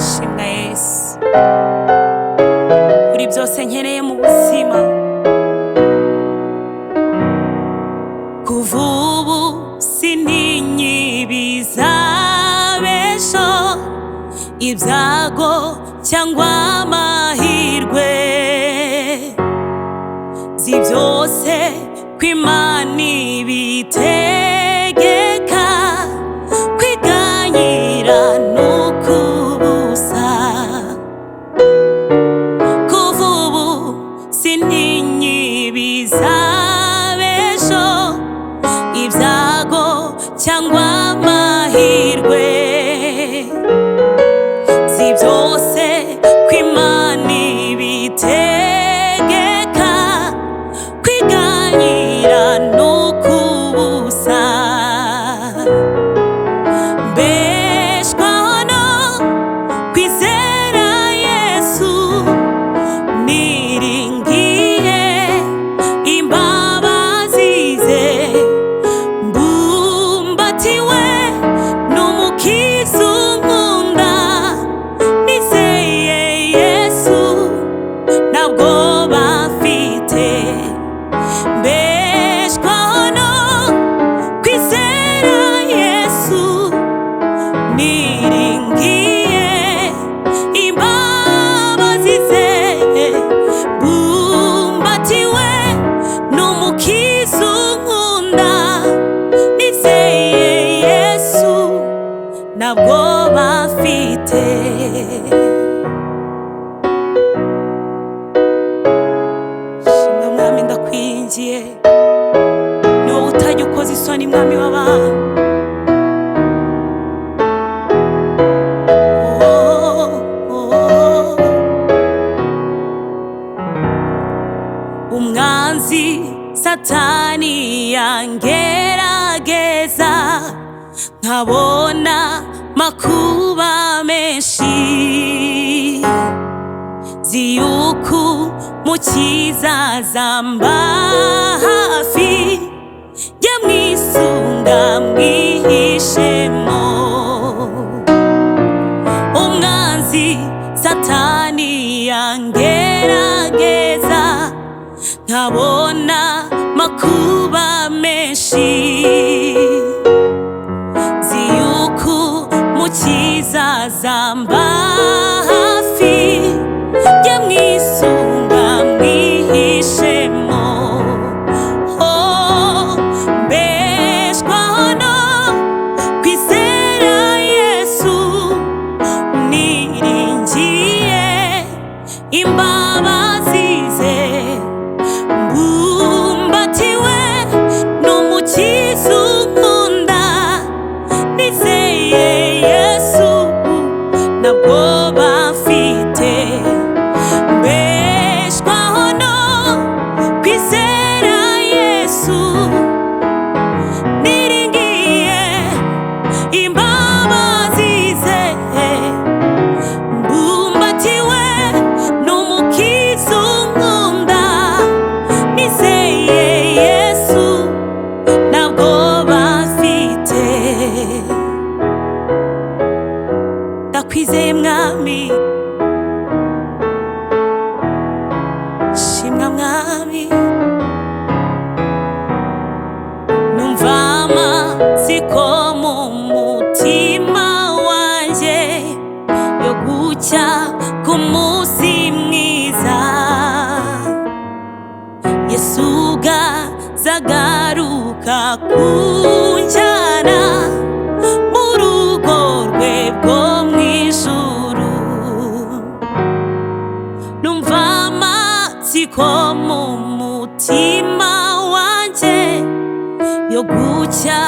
Shimwa Yesu, uri byose nkeneye mu buzima. Kuva ubu sintinye ibizabesho, ibyago cyangwa amahirwe. Nzi byose ko Imana ibitegeka, kwiganyira n'ukubusa. Kuva ubu sintinye ibizabesho, ibyago cyangwa amahirwe. Nzi byose ko Imana ibitegeka, kwiganyira n'ukubusa. Mbeshwaho no kwizera Yesu, niringiye imbabazi ze. Mbumbatiwe n'umukiza unkunda, nizeye Yesu ntabwo bafite. Mbeshwaho no kwizera Yesu, niringiye imbabazi ze. Mbumbatiwe n'umukiza unkunda, nizeye Yesu ntabwo bafite. Shimwa Mwami, ndakwingiye, ni wowe utajya ukoza isoni, Mwami w'abantu. Umwanzi Satani yangerageza, nkabona makuba menshi. Nzi yuko Umukiza azamba hafi, jya mwisunga mwihishemo. Umwanzi Satani yangerageza, nkabona makuba menshi. Nzi yuko Umukiza azamba hafi, jya mwisunga mwihishemo. Mbeshwaho no kwizera Yesu, niringiye imbabazi ze. Mbumbatiwe n'umukiza unkunda, nizeye Yesu ntabwo bafite. Mbeshwaho no kwizera Yesu, niringiye imbabazi ze. Mbumbatiwe n'umukiza unkunda, nizeye Yesu ntabwo bafite. Ndakwizeye Mwami, shimwa Mwami. Numva amatsiko mu mutima wanjye, yo gucya ku munsi mwiza. Yesu ubwazagaruka kunjyana mu rugo rwe rwo mu ijuru. Numva amatsiko mu mutima wanjye, yo gucya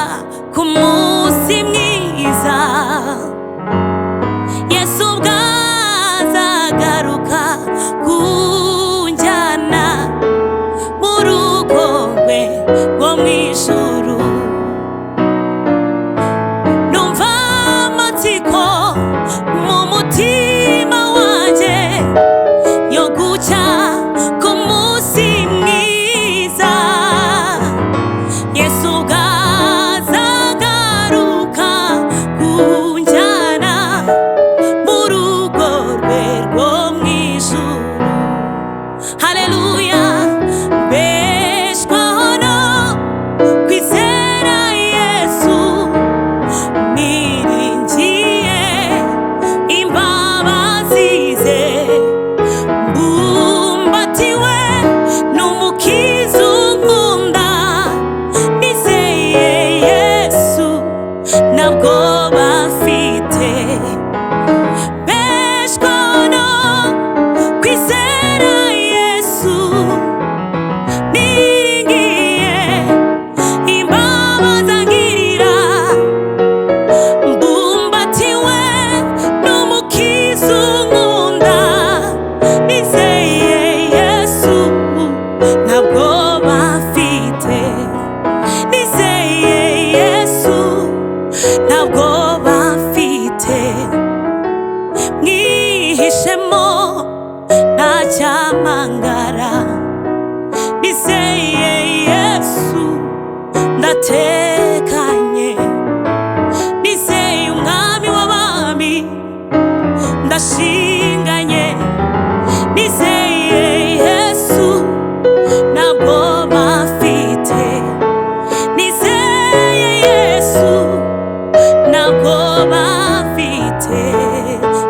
ku munsi mwiza. Yesu ubwazagaruka kunjyana mu rugo rwe rwo mu ijuru. Numva amatsiko mu mutima wanjye, yo gucya ku munsi mwiza. Yesu ubwazagaruka ntangara. Nizeye Yesu ndatekanye, nizeye umwami w'abami ndashinganye. Nizeye Yesu ntabwo bafite, nizeye Yesu ntabwo bafite,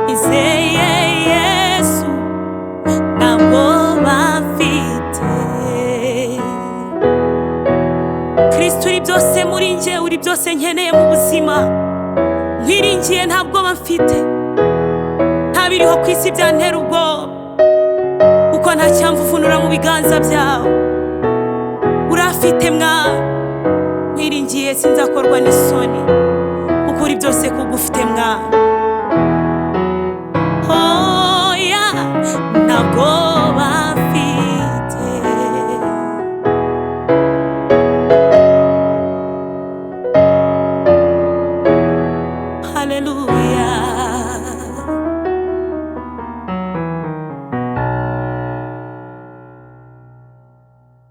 nizeye Yesu ntabwo bafite. Kristo uri byose muri nje, uri byose nkeneye mu buzima. Nkwiringiye ntabwo bafite, ntabiriho ku isi byantera ubwoba, kuko nta cyamvuvunura mu biganza byawe. Urafite Mwami, nkwiringiye sinzakorwa n'isoni, kuko uri byose kuko ufite Mwami.